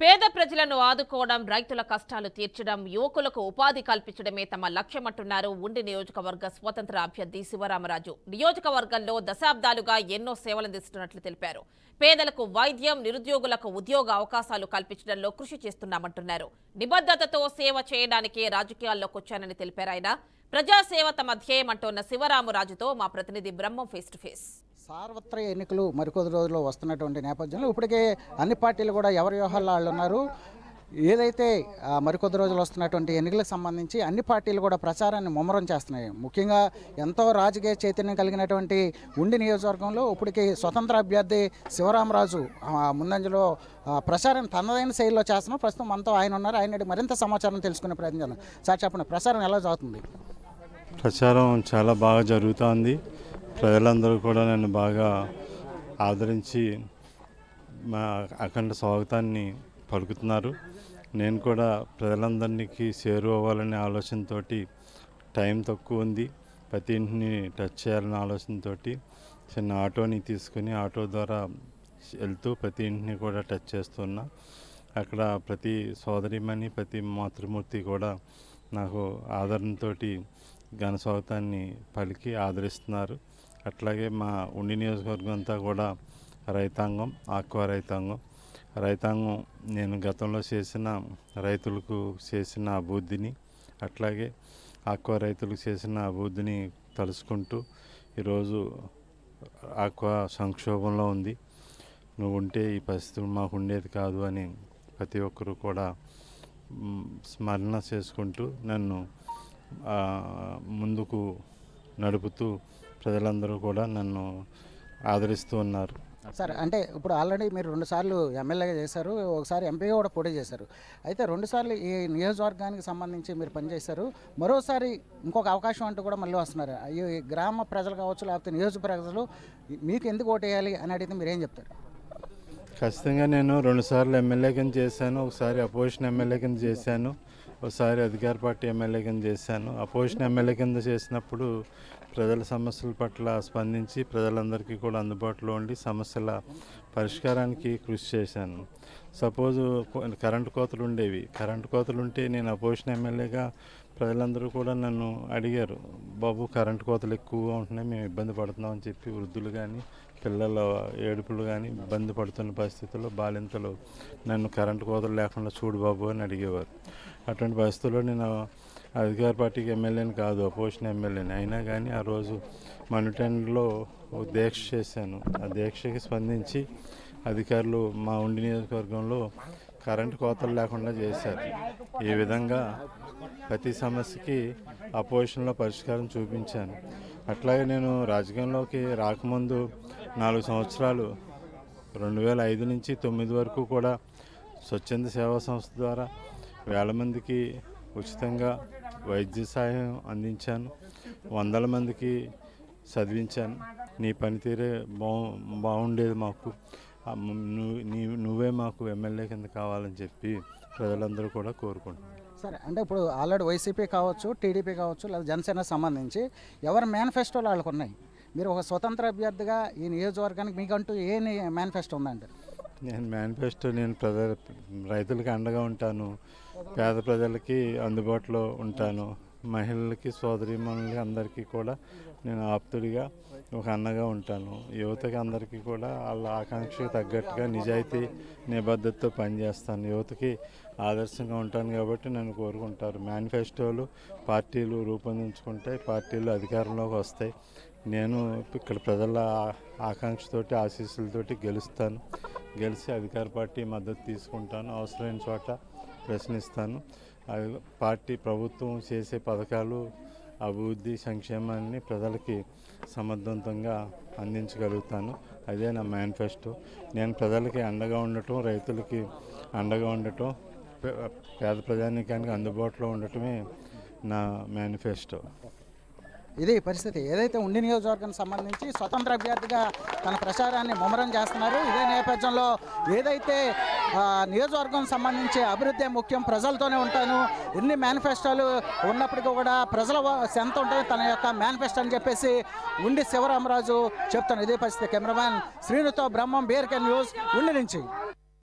పేద ప్రజలను ఆదుకోవడం, రైతుల కష్టాలు తీర్చడం, యువకులకు ఉపాధి కల్పించడమే తమ లక్ష్యమంటున్నారు ఉండి నియోజకవర్గ స్వతంత్ర అభ్యర్థి శివరామరాజు. నియోజకవర్గంలో దశాబ్దాలుగా ఎన్నో సేవలందిస్తున్నట్లు తెలిపారు. పేదలకు వైద్యం, నిరుద్యోగులకు ఉద్యోగ అవకాశాలు కల్పించడంలో కృషి చేస్తున్నామంటున్నారు. నిబద్ధతతో సేవ చేయడానికే రాజకీయాల్లోకి వచ్చానని తెలిపారు ఆయన. ప్రజాసేవ తమ ధ్యేయమంటోన్న శివరామరాజుతో మా ప్రతినిధి బ్రహ్మం ఫేస్ టు ఫేస్. సార్వత్రిక ఎన్నికలు మరికొద్ది రోజుల్లో వస్తున్నటువంటి నేపథ్యంలో ఇప్పటికే అన్ని పార్టీలు కూడా ఎవరి వ్యూహాల్లో వాళ్ళు ఉన్నారు. ఏదైతే మరికొద్ది రోజులు వస్తున్నటువంటి ఎన్నికలకు సంబంధించి అన్ని పార్టీలు కూడా ప్రచారాన్ని ముమ్మరం చేస్తున్నాయి. ముఖ్యంగా ఎంతో రాజకీయ చైతన్యం కలిగినటువంటి ఉండి నియోజకవర్గంలో ఇప్పటికీ స్వతంత్ర అభ్యర్థి శివరామరాజు ముందంజలో ప్రచారం తనదైన శైలిలో చేస్తున్నాం. ప్రస్తుతం మనతో ఆయన ఉన్నారు. ఆయన మరింత సమాచారం తెలుసుకునే ప్రయత్నం చేద్దాం. సార్ చెప్పండి, ప్రచారం ఎలా జరుగుతుంది? ప్రచారం చాలా బాగా జరుగుతోంది. ప్రజలందరూ కూడా నన్ను బాగా ఆదరించి మా అఖండ స్వాగతాన్ని పలుకుతున్నారు. నేను కూడా ప్రజలందరికీ చేరువవ్వాలనే ఆలోచనతో, టైం తక్కువ ఉంది, ప్రతి ఇంటిని టచ్ చేయాలనే ఆలోచనతో చిన్న ఆటోని తీసుకుని ఆటో ద్వారా వెళ్తూ ప్రతి ఇంటిని కూడా టచ్ చేస్తున్నా. అక్కడ ప్రతి సోదరిమణి, ప్రతి మాతృమూర్తి కూడా నాకు ఆదరణతో ఘన స్వాగతాన్ని పలికి ఆదరిస్తున్నారు. అట్లాగే మా ఉండి నియోజకవర్గం అంతా కూడా రైతాంగం, ఆక్వా రైతాంగం నేను గతంలో చేసిన రైతులకు చేసిన అభివృద్ధిని, అట్లాగే ఆక్వా రైతులకు చేసిన అభివృద్ధిని తలుచుకుంటూ ఈరోజు ఆక్వా సంక్షోభంలో ఉంది, నువ్వు ఉంటే ఈ పరిస్థితులు మాకు ఉండేది కాదు అని ప్రతి ఒక్కరూ కూడా స్మరణ చేసుకుంటూ నన్ను ముందుకు నడుపుతూ ప్రజలందరూ కూడా నన్ను ఆదరిస్తూ ఉన్నారు. సార్, అంటే ఇప్పుడు ఆల్రెడీ మీరు 2 సార్లు ఎమ్మెల్యేగా చేశారు, ఒకసారి ఎంపీగా కూడా పోటీ చేశారు. అయితే 2 సార్లు ఈ నియోజకవర్గానికి సంబంధించి మీరు పనిచేశారు. మరోసారి ఇంకొక అవకాశం అంటూ కూడా మళ్ళీ వస్తున్నారు. ఈ గ్రామ ప్రజలు కావచ్చు, లేకపోతే నియోజక ప్రజలు మీకు ఎందుకు ఓటు వేయాలి అని అడిగితే మీరు ఏం చెప్తారు? ఖచ్చితంగా నేను 2 సార్లు ఎమ్మెల్యే కింద చేశాను, ఒకసారి అపోజిషన్ ఎమ్మెల్యే కింద చేశాను, ఒకసారి అధికార పార్టీ ఎమ్మెల్యే కింద చేశాను. అపోజిషన్ ఎమ్మెల్యే కింద చేసినప్పుడు ప్రజల సమస్యల పట్ల స్పందించి ప్రజలందరికీ కూడా అందుబాటులో ఉండి సమస్యల పరిష్కారానికి కృషి చేశాను. సపోజు కరెంటు కోతలు ఉండేవి, కరెంటు కోతలు ఉంటే నేను అపోజిషన్ ఎమ్మెల్యేగా ప్రజలందరూ కూడా నన్ను అడిగారు, బాబు కరెంటు కోతలు ఎక్కువగా ఉంటున్నాయి, మేము ఇబ్బంది పడుతున్నామని చెప్పి వృద్ధులు కానీ పిల్లల ఏడుపులు కానీ ఇబ్బంది పడుతున్న పరిస్థితుల్లో బాలింతలు నన్ను కరెంటు కోతలు లేకుండా చూడు బాబు అని అడిగేవారు. అటువంటి పరిస్థితుల్లో నేను అధికార పార్టీకి ఎమ్మెల్యేని కాదు, అపోజిషన్ ఎమ్మెల్యేని అయినా కానీ ఆ రోజు మనుటెండ్లో దీక్ష చేశాను. ఆ దీక్షకి స్పందించి అధికారులు మా ఉండి నియోజకవర్గంలో కరెంటు కోతలు లేకుండా చేశారు. ఈ విధంగా ప్రతి సమస్యకి అపోజిషన్లో పరిష్కారం చూపించాను. అట్లాగే నేను రాజకీయంలోకి రాకముందు 4 సంవత్సరాలు 2005 నుంచి 2009 వరకు కూడా స్వచ్ఛంద సేవా సంస్థ ద్వారా వేల మందికి ఉచితంగా వైద్య సహాయం అందించాను, 100 మందికి చదివించాను. నీ పనితీరే బాగుండేది మాకు, నువ్వే మాకు ఎమ్మెల్యే కింద కావాలని చెప్పి ప్రజలందరూ కూడా కోరుకుంటున్నారు. సరే, అంటే ఇప్పుడు ఆల్రెడీ వైసీపీ కావచ్చు, టీడీపీ కావచ్చు, లేదా జనసేనకు సంబంధించి ఎవరి మేనిఫెస్టోలు వాళ్ళకు ఉన్నాయి. మీరు ఒక స్వతంత్ర అభ్యర్థిగా ఈ నియోజకవర్గానికి మీకంటూ ఏ మేనిఫెస్టో ఉందండి? నేను రైతులకి అండగా ఉంటాను, పేద ప్రజలకి అందుబాటులో ఉంటాను, మహిళలకి సోదరీమణులకి అందరికీ కూడా నేను ఆప్తుడిగా ఒక అన్నగా ఉంటాను. యువతకి అందరికీ కూడా వాళ్ళ ఆకాంక్షకు తగ్గట్టుగా నిజాయితీ నిబద్ధతతో పనిచేస్తాను, యువతకి ఆదర్శంగా ఉంటాను. కాబట్టి నన్ను కోరుకుంటారు. మేనిఫెస్టోలు పార్టీలు రూపొందించుకుంటాయి, పార్టీలు అధికారంలోకి వస్తాయి. నేను ఇక్కడ ప్రజల ఆకాంక్షతోటి ఆశీస్సులతోటి గెలిచి అధికార పార్టీ మద్దతు తీసుకుంటాను, అవసరమైన చోట ప్రశ్నిస్తాను. పార్టీ ప్రభుత్వం చేసే పథకాలు, అభివృద్ధి, సంక్షేమాన్ని ప్రజలకి సమర్థవంతంగా అందించగలుగుతాను. అదే నా మేనిఫెస్టో. నేను ప్రజలకి అండగా ఉండటం, రైతులకి అండగా ఉండటం, పేద ప్రజానీకానికి అందుబాటులో ఉండటమే నా మేనిఫెస్టో. ఇది పరిస్థితి. ఏదైతే ఉండి నియోజకవర్గానికి సంబంధించి స్వతంత్ర అభ్యర్థిగా తన ప్రచారాన్ని ముమ్మరం చేస్తున్నారు. ఇదే నేపథ్యంలో ఏదైతే నియోజకవర్గం సంబంధించి అభివృద్ధి ముఖ్యం, ప్రజలతోనే ఉంటాను, ఎన్ని మేనిఫెస్టోలు ఉన్నప్పటికీ కూడా ప్రజల ఎంత ఉంటుంది తన యొక్క మేనిఫెస్టో అని చెప్పేసి ఉండి శివరామరాజు చెప్తాను. ఇదే పరిస్థితి. కెమెరామ్యాన్ శ్రీనుతో బ్రహ్మం, బీఆర్కే న్యూస్, ఉండి నుంచి.